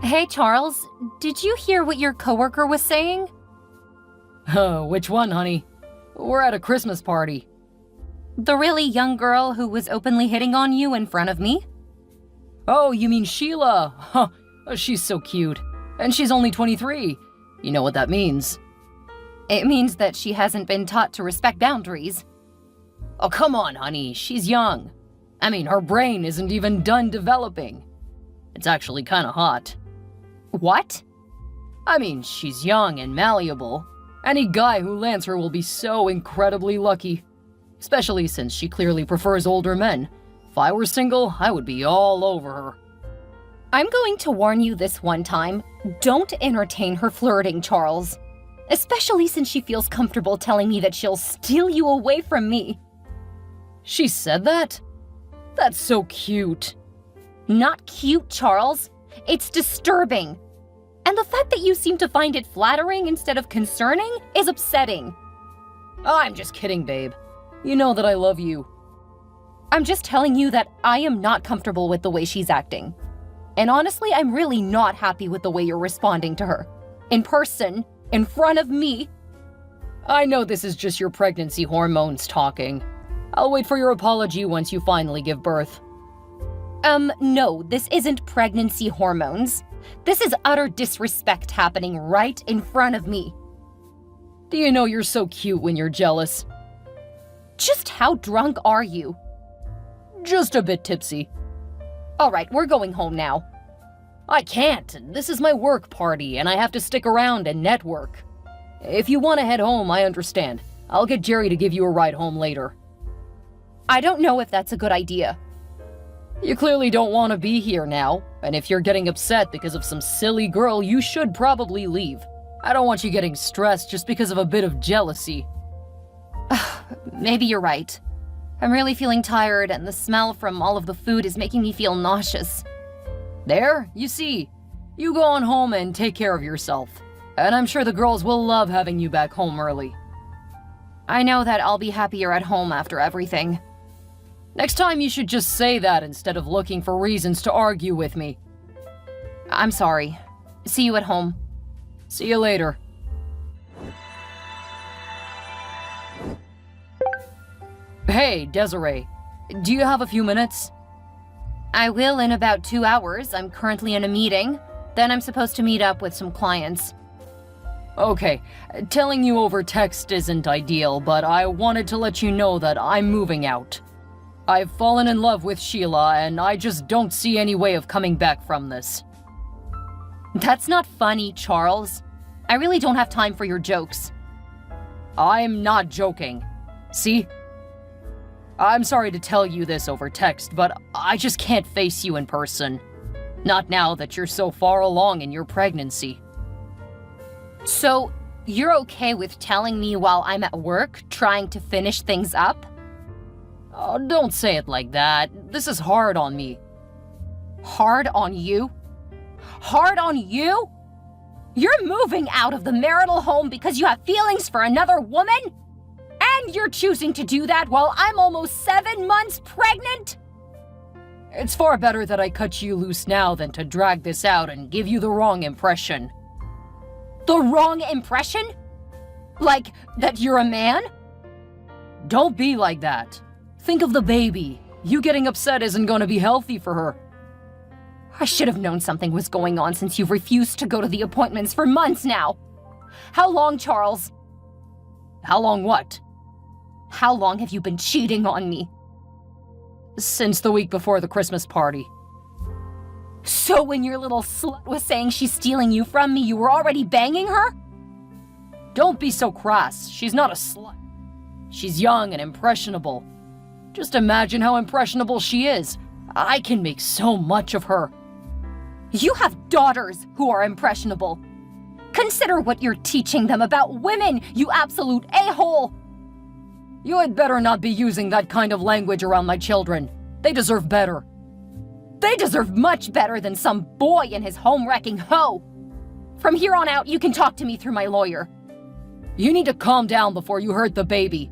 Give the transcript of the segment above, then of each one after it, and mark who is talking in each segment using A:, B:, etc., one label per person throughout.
A: Hey, Charles, did you hear what your coworker was saying?
B: Which one, honey? We're at a Christmas party.
A: The really young girl who was openly hitting on you in front of me?
B: Oh, you mean Sheila? Huh, she's so cute. And she's only 23. You know what that means.
A: It means that she hasn't been taught to respect boundaries.
B: Oh, come on, honey, she's young. I mean, her brain isn't even done developing. It's actually kinda hot.
A: What?
B: I mean, she's young and malleable. Any guy who lands her will be so incredibly lucky. Especially since she clearly prefers older men. If I were single, I would be all over her.
A: I'm going to warn you this one time. Don't entertain her flirting, Charles. Especially since she feels comfortable telling me that she'll steal you away from me.
B: She said that? That's so cute.
A: Not cute, Charles. It's disturbing. And the fact that you seem to find it flattering instead of concerning is upsetting.
B: I'm just kidding, babe. You know that I love you.
A: I'm just telling you that I am not comfortable with the way she's acting. And honestly, I'm really not happy with the way you're responding to her. In person, in front of me.
B: I know this is just your pregnancy hormones talking. I'll wait for your apology once you finally give birth.
A: No, this isn't pregnancy hormones. This is utter disrespect happening right in front of me.
B: Do you know you're so cute when you're jealous?
A: Just how drunk are you?
B: Just a bit tipsy.
A: Alright, we're going home now.
B: I can't. This is my work party, and I have to stick around and network. If you want to head home, I understand. I'll get Jerry to give you a ride home later.
A: I don't know if that's a good idea.
B: You clearly don't want to be here now, and if you're getting upset because of some silly girl, you should probably leave. I don't want you getting stressed just because of a bit of jealousy.
A: Maybe you're right. I'm really feeling tired, and the smell from all of the food is making me feel nauseous.
B: There, you see. You go on home and take care of yourself. And I'm sure the girls will love having you back home early.
A: I know that I'll be happier at home after everything.
B: Next time you should just say that instead of looking for reasons to argue with me.
A: I'm sorry. See you at home.
B: See you later. Hey, Desiree. Do you have a few minutes?
A: I will in about 2 hours. I'm currently in a meeting. Then I'm supposed to meet up with some clients.
B: Okay, telling you over text isn't ideal, but I wanted to let you know that I'm moving out. I've fallen in love with Sheila, and I just don't see any way of coming back from this.
A: That's not funny, Charles. I really don't have time for your jokes.
B: I'm not joking. See? I'm sorry to tell you this over text, but I just can't face you in person. Not now that you're so far along in your pregnancy.
A: So, you're okay with telling me while I'm at work, trying to finish things up?
B: Oh, don't say it like that. This is hard on me.
A: Hard on you? Hard on you? You're moving out of the marital home because you have feelings for another woman? And you're choosing to do that while I'm almost 7 months pregnant?
B: It's far better that I cut you loose now than to drag this out and give you the wrong impression.
A: The wrong impression? Like, that you're a man?
B: Don't be like that. Think of the baby. You getting upset isn't going to be healthy for her.
A: I should have known something was going on since you've refused to go to the appointments for months now. How long, Charles?
B: How long what?
A: How long have you been cheating on me?
B: Since the week before the Christmas party.
A: So when your little slut was saying she's stealing you from me, you were already banging her?
B: Don't be so crass. She's not a slut. She's young and impressionable. Just imagine how impressionable she is. I can make so much of her.
A: You have daughters who are impressionable. Consider what you're teaching them about women, you absolute a-hole!
B: You had better not be using that kind of language around my children. They deserve better.
A: They deserve much better than some boy and his home-wrecking hoe. From here on out, you can talk to me through my lawyer.
B: You need to calm down before you hurt the baby.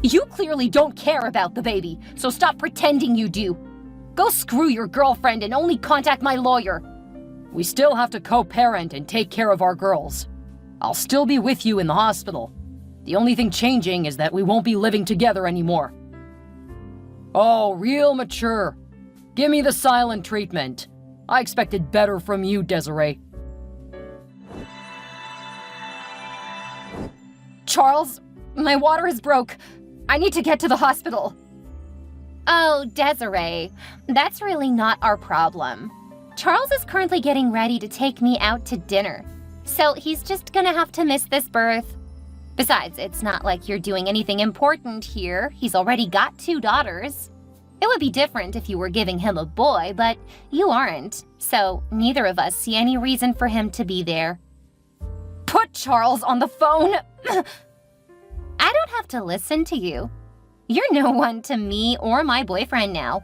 A: You clearly don't care about the baby, so stop pretending you do. Go screw your girlfriend and only contact my lawyer.
B: We still have to co-parent and take care of our girls. I'll still be with you in the hospital. The only thing changing is that we won't be living together anymore. Oh, real mature. Give me the silent treatment. I expected better from you, Desiree.
A: Charles, my water is broke. I need to get to the hospital. Oh, Desiree, that's really not our problem. Charles is currently getting ready to take me out to dinner, so he's just gonna have to miss this birth. Besides, it's not like you're doing anything important here. He's already got 2 daughters. It would be different if you were giving him a boy, but you aren't, so neither of us see any reason for him to be there. Put Charles on the phone! I don't have to listen to you. You're no one to me or my boyfriend now.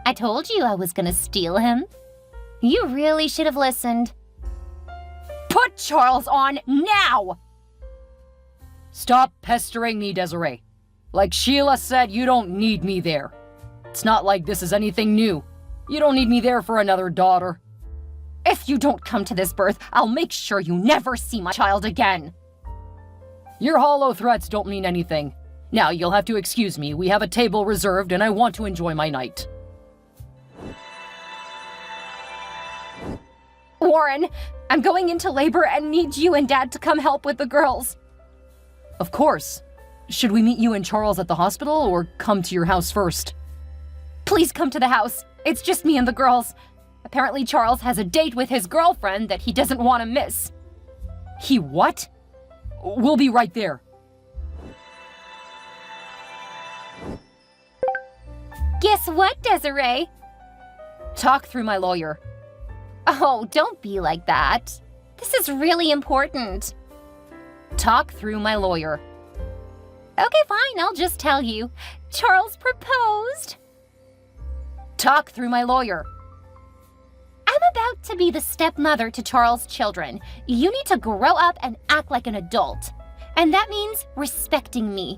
A: I told you I was gonna steal him. You really should have listened. Put Charles on now!
B: Stop pestering me, Desiree. Like Sheila said, you don't need me there. It's not like this is anything new. You don't need me there for another daughter.
A: If you don't come to this birth, I'll make sure you never see my child again.
B: Your hollow threats don't mean anything. Now you'll have to excuse me. We have a table reserved and I want to enjoy my night.
A: Warren, I'm going into labor and need you and Dad to come help with the girls.
B: Of course. Should we meet you and Charles at the hospital or come to your house first?
A: Please come to the house. It's just me and the girls. Apparently Charles has a date with his girlfriend that he doesn't want to miss.
B: He what? We'll be right there.
A: Guess what, Desiree?
B: Talk through my lawyer.
A: Oh, don't be like that. This is really important.
B: Talk through my lawyer.
A: Okay, fine, I'll just tell you. Charles proposed.
B: Talk through my lawyer.
A: I'm about to be the stepmother to Charles' children. You need to grow up and act like an adult. And that means respecting me.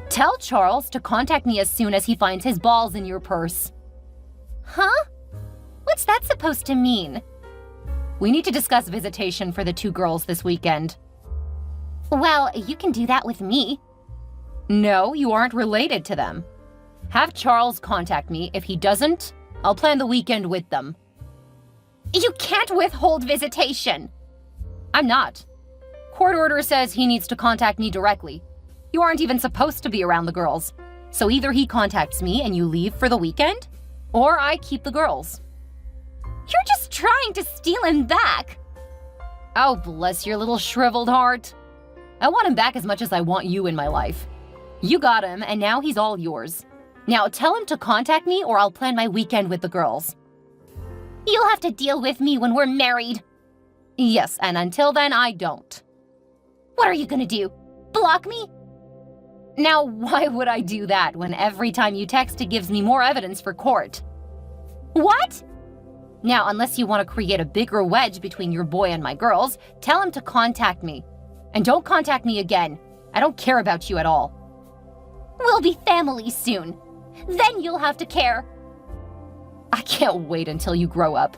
A: Tell Charles to contact me as soon as he finds his balls in your purse. Huh? What's that supposed to mean?
B: We need to discuss visitation for the 2 girls this weekend.
A: Well, you can do that with me.
B: No, you aren't related to them. Have Charles contact me. If he doesn't, I'll plan the weekend with them.
A: You can't withhold visitation.
B: I'm not. Court order says he needs to contact me directly. You aren't even supposed to be around the girls. So either he contacts me and you leave for the weekend, or I keep the girls.
A: You're just trying to steal him back.
B: Oh, bless your little shriveled heart. I want him back as much as I want you in my life. You got him, and now he's all yours. Now tell him to contact me or I'll plan my weekend with the girls.
A: You'll have to deal with me when we're married.
B: Yes, and until then, I don't.
A: What are you gonna do? Block me?
B: Now, why would I do that when every time you text, it gives me more evidence for court?
A: What?
B: Now, unless you want to create a bigger wedge between your boy and my girls, tell him to contact me. And don't contact me again. I don't care about you at all.
A: We'll be family soon. Then you'll have to care.
B: I can't wait until you grow up.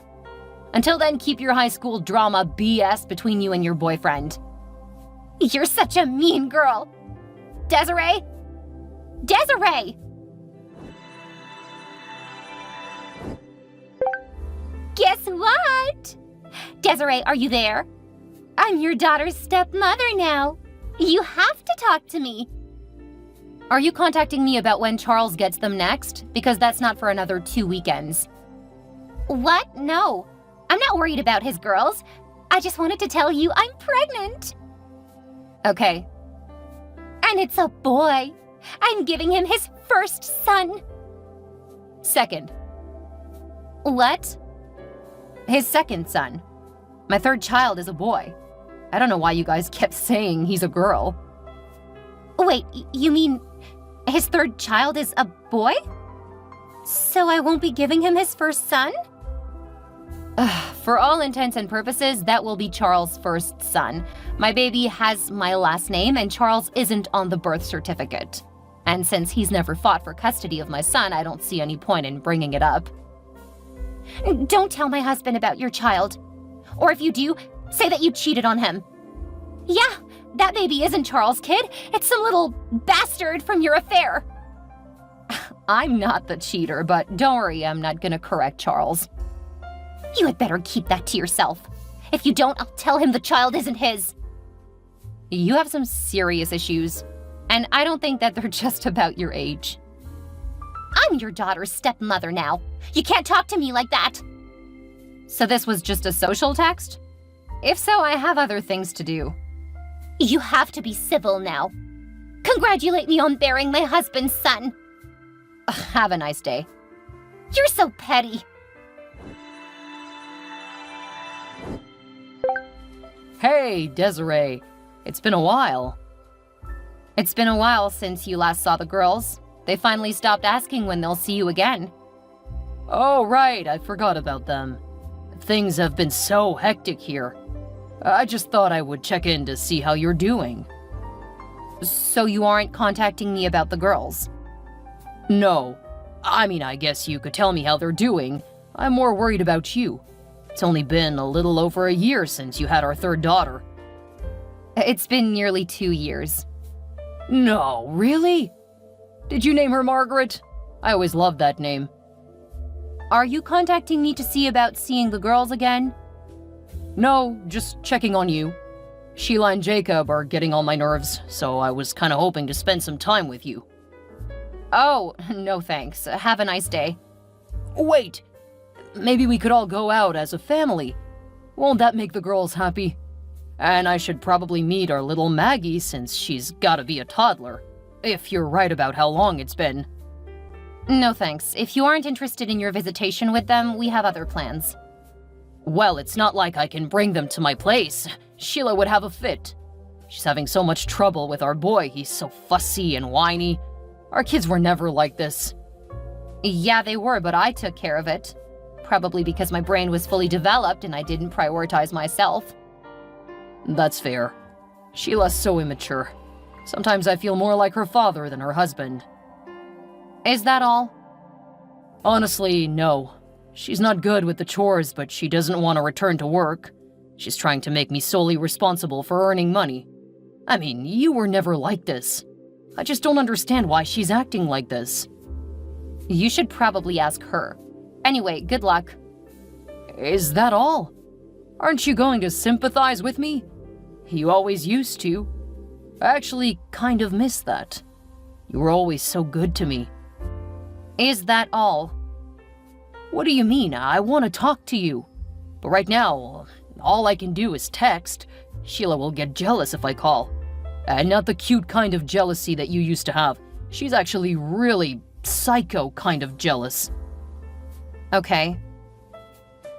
B: Until then, keep your high school drama BS between you and your boyfriend.
A: You're such a mean girl. Desiree? Desiree! Guess what? Desiree, are you there? I'm your daughter's stepmother now. You have to talk to me.
B: Are you contacting me about when Charles gets them next? Because that's not for another 2 weekends.
A: What? No. I'm not worried about his girls. I just wanted to tell you I'm pregnant.
B: Okay.
A: And it's a boy. I'm giving him his first son.
B: Second.
A: What?
B: His second son. My 3rd child is a boy. I don't know why you guys kept saying he's a girl.
A: Wait, you mean his 3rd child is a boy? So I won't be giving him his first son?
B: For all intents and purposes, that will be Charles' first son. My baby has my last name, and Charles isn't on the birth certificate. And since he's never fought for custody of my son, I don't see any point in bringing it up.
A: Don't tell my husband about your child. Or if you do, say that you cheated on him. Yeah, that baby isn't Charles' kid. It's some little bastard from your affair.
B: I'm not the cheater, but don't worry, I'm not gonna correct Charles.
A: You had better keep that to yourself. If you don't, I'll tell him the child isn't his.
B: You have some serious issues, and I don't think that they're just about your age.
A: I'm your daughter's stepmother now. You can't talk to me like that.
B: So this was just a social text? If so, I have other things to do.
A: You have to be civil now. Congratulate me on bearing my husband's son.
B: Have a nice day.
A: You're so petty.
B: Hey, Desiree. It's been a while. It's been a while since you last saw the girls. They finally stopped asking when they'll see you again. Oh, right, I forgot about them. Things have been so hectic here. I just thought I would check in to see how you're doing.
A: So you aren't contacting me about the girls?
B: No. I mean, I guess you could tell me how they're doing. I'm more worried about you. It's only been a little over a year since you had our third daughter.
A: It's been nearly 2 years.
B: No, really? Did you name her Margaret? I always loved that name.
A: Are you contacting me to see about seeing the girls again?
B: No, just checking on you. Sheila and Jacob are getting on my nerves, so I was kinda hoping to spend some time with you.
A: Oh, no thanks. Have a nice day.
B: Wait! Maybe we could all go out as a family. Won't that make the girls happy? And I should probably meet our little Maggie since she's gotta be a toddler. If you're right about how long it's been.
A: No thanks. If you aren't interested in your visitation with them, we have other plans.
B: Well, it's not like I can bring them to my place. Sheila would have a fit. She's having so much trouble with our boy. He's so fussy and whiny. Our kids were never like this.
A: Yeah, they were, but I took care of it. Probably because my brain was fully developed and I didn't prioritize myself.
B: That's fair. Sheila's so immature. Sometimes I feel more like her father than her husband.
A: Is that all?
B: Honestly, no. She's not good with the chores, but she doesn't want to return to work. She's trying to make me solely responsible for earning money. I mean, you were never like this. I just don't understand why she's acting like this.
A: You should probably ask her. Anyway, good luck.
B: Is that all? Aren't you going to sympathize with me? You always used to. I actually kind of miss that. You were always so good to me.
A: Is that all?
B: What do you mean? I want to talk to you. But right now, all I can do is text. Sheila will get jealous if I call. And not the cute kind of jealousy that you used to have. She's actually really psycho kind of jealous.
A: Okay.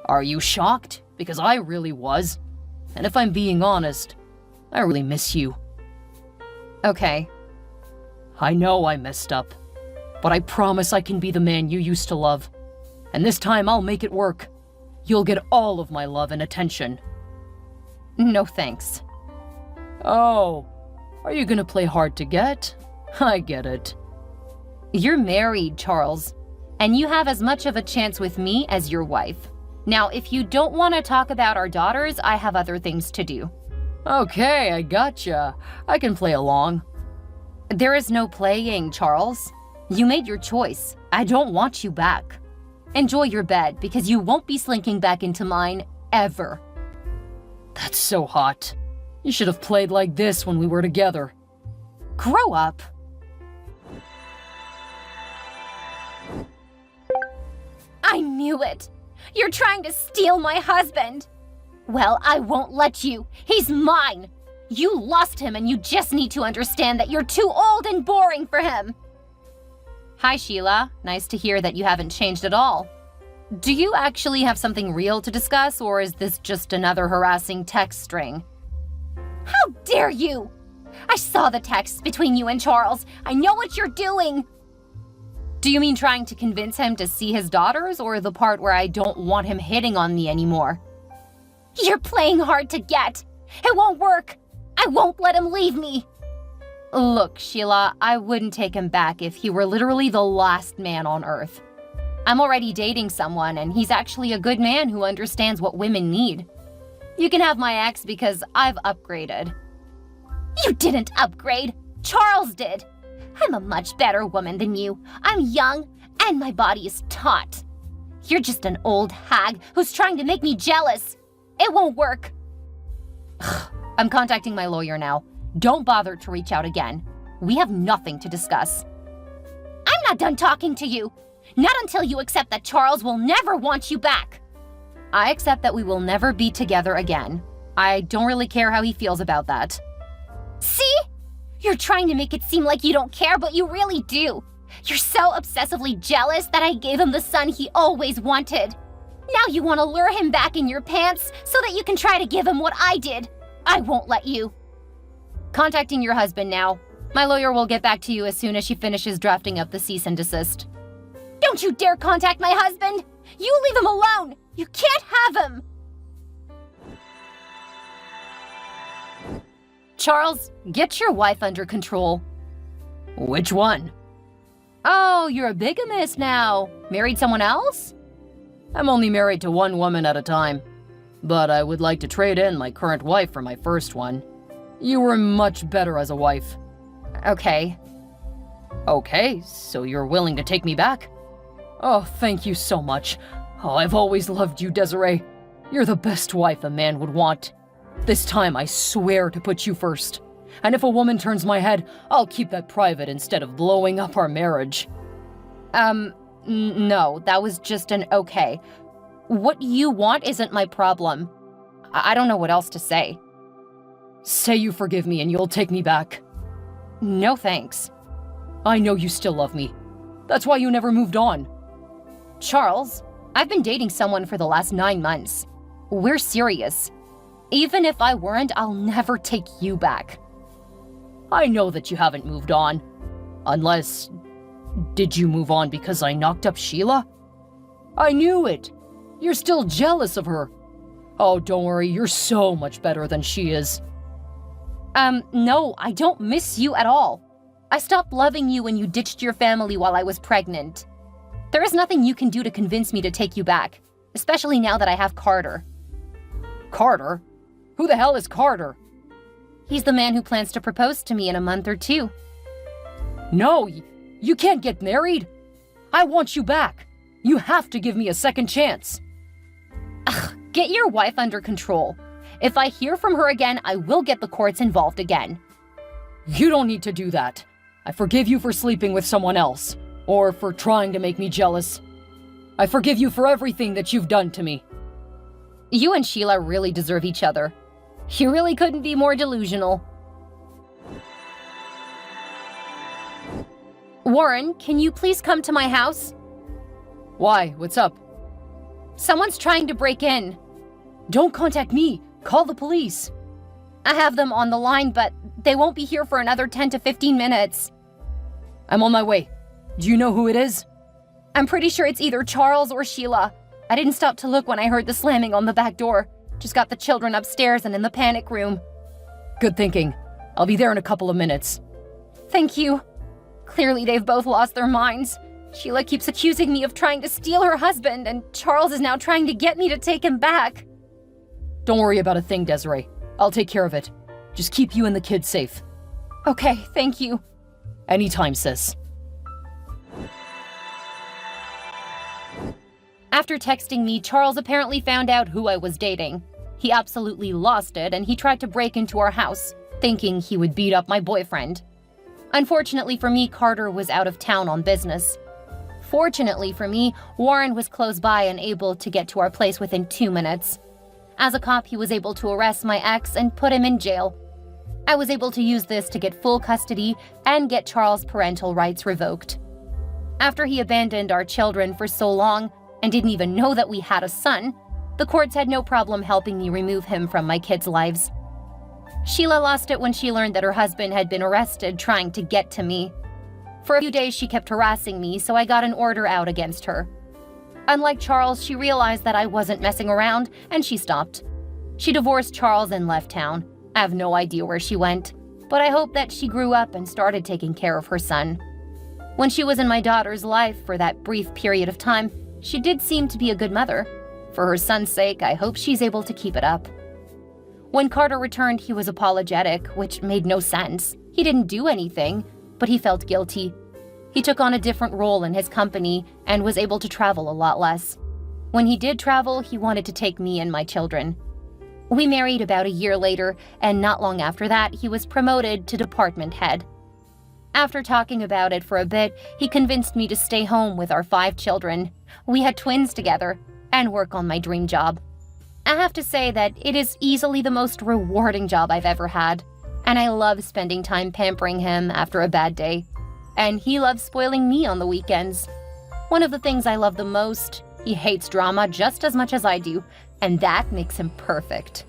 B: Are you shocked? Because I really was. And if I'm being honest, I really miss you.
A: Okay.
B: I know I messed up. But I promise I can be the man you used to love. And this time I'll make it work. You'll get all of my love and attention.
A: No thanks.
B: Oh, are you gonna play hard to get? I get it.
A: You're married, Charles, and you have as much of a chance with me as your wife. Now, if you don't want to talk about our daughters, I have other things to do.
B: Okay, I gotcha. I can play along.
A: There is no playing, Charles. You made your choice. I don't want you back. Enjoy your bed, because you won't be slinking back into mine, ever.
B: That's so hot. You should have played like this when we were together.
A: Grow up. I knew it. You're trying to steal my husband. Well, I won't let you. He's mine. You lost him and you just need to understand that you're too old and boring for him. Hi, Sheila. Nice to hear that you haven't changed at all. Do you actually have something real to discuss, or is this just another harassing text string? How dare you! I saw the texts between you and Charles. I know what you're doing. Do you mean trying to convince him to see his daughters, or the part where I don't want him hitting on me anymore? You're playing hard to get. It won't work. I won't let him leave me. Look, Sheila, I wouldn't take him back if he were literally the last man on Earth. I'm already dating someone, and he's actually a good man who understands what women need. You can have my ex because I've upgraded. You didn't upgrade. Charles did. I'm a much better woman than you. I'm young, and my body is taut. You're just an old hag who's trying to make me jealous. It won't work. I'm contacting my lawyer now. Don't bother to reach out again. We have nothing to discuss. I'm not done talking to you. Not until you accept that Charles will never want you back. I accept that we will never be together again. I don't really care how he feels about that. See? You're trying to make it seem like you don't care, but you really do. You're so obsessively jealous that I gave him the son he always wanted. Now you want to lure him back in your pants so that you can try to give him what I did. I won't let you. Contacting your husband now. My lawyer will get back to you as soon as she finishes drafting up the cease and desist. Don't you dare contact my husband! You leave him alone! You can't have him! Charles, get your wife under control.
B: Which one?
A: Oh, you're a bigamist now. Married someone else?
B: I'm only married to one woman at a time. But I would like to trade in my current wife for my first one. You were much better as a wife.
A: Okay.
B: Okay, so you're willing to take me back? Oh, thank you so much. Oh, I've always loved you, Desiree. You're the best wife a man would want. This time I swear to put you first. And if a woman turns my head, I'll keep that private instead of blowing up our marriage.
A: No, that was just an okay. What you want isn't my problem. I don't know what else to say.
B: Say you forgive me and you'll take me back.
A: No thanks.
B: I know you still love me. That's why you never moved on.
A: Charles, I've been dating someone for the last 9 months. We're serious. Even if I weren't, I'll never take you back.
B: I know that you haven't moved on. Unless... Did you move on because I knocked up Sheila? I knew it. You're still jealous of her. Oh, don't worry, you're so much better than she is.
A: No, I don't miss you at all. I stopped loving you when you ditched your family while I was pregnant. There is nothing you can do to convince me to take you back, especially now that I have Carter.
B: Carter? Who the hell is Carter?
A: He's the man who plans to propose to me in a month or 2.
B: No, you can't get married. I want you back. You have to give me a second chance.
A: Ugh, get your wife under control. If I hear from her again, I will get the courts involved again.
B: You don't need to do that. I forgive you for sleeping with someone else, or for trying to make me jealous. I forgive you for everything that you've done to me.
A: You and Sheila really deserve each other. You really couldn't be more delusional. Warren, can you please come to my house?
B: Why? What's up?
A: Someone's trying to break in.
B: Don't contact me. Call the police.
A: I have them on the line, but they won't be here for another 10 to 15 minutes.
B: I'm on my way. Do you know who it is?
A: I'm pretty sure it's either Charles or Sheila. I didn't stop to look when I heard the slamming on the back door. Just got the children upstairs and in the panic room.
B: Good thinking. I'll be there in a couple of minutes.
A: Thank you. Clearly they've both lost their minds. Sheila keeps accusing me of trying to steal her husband, and Charles is now trying to get me to take him back.
B: Don't worry about a thing, Desiree. I'll take care of it. Just keep you and the kids safe.
A: Okay, thank you.
B: Anytime, sis.
A: After texting me, Charles apparently found out who I was dating. He absolutely lost it, and he tried to break into our house, thinking he would beat up my boyfriend. Unfortunately for me, Carter was out of town on business. Fortunately for me, Warren was close by and able to get to our place within 2 minutes. As a cop, he was able to arrest my ex and put him in jail. I was able to use this to get full custody and get Charles' parental rights revoked. After he abandoned our children for so long and didn't even know that we had a son, the courts had no problem helping me remove him from my kids' lives. Sheila lost it when she learned that her husband had been arrested trying to get to me. For a few days, she kept harassing me, so I got an order out against her. Unlike Charles, she realized that I wasn't messing around, and she stopped. She divorced Charles and left town. I have no idea where she went, but I hope that she grew up and started taking care of her son. When she was in my daughter's life for that brief period of time, she did seem to be a good mother. For her son's sake, I hope she's able to keep it up. When Carter returned, he was apologetic, which made no sense. He didn't do anything, but he felt guilty. He took on a different role in his company and was able to travel a lot less. When he did travel, he wanted to take me and my children. We married about a year later, and not long after that, he was promoted to department head. After talking about it for a bit, he convinced me to stay home with our 5 children. We had twins together, and work on my dream job. I have to say that it is easily the most rewarding job I've ever had, and I love spending time pampering him after a bad day. And he loves spoiling me on the weekends. One of the things I love the most, he hates drama just as much as I do, and that makes him perfect.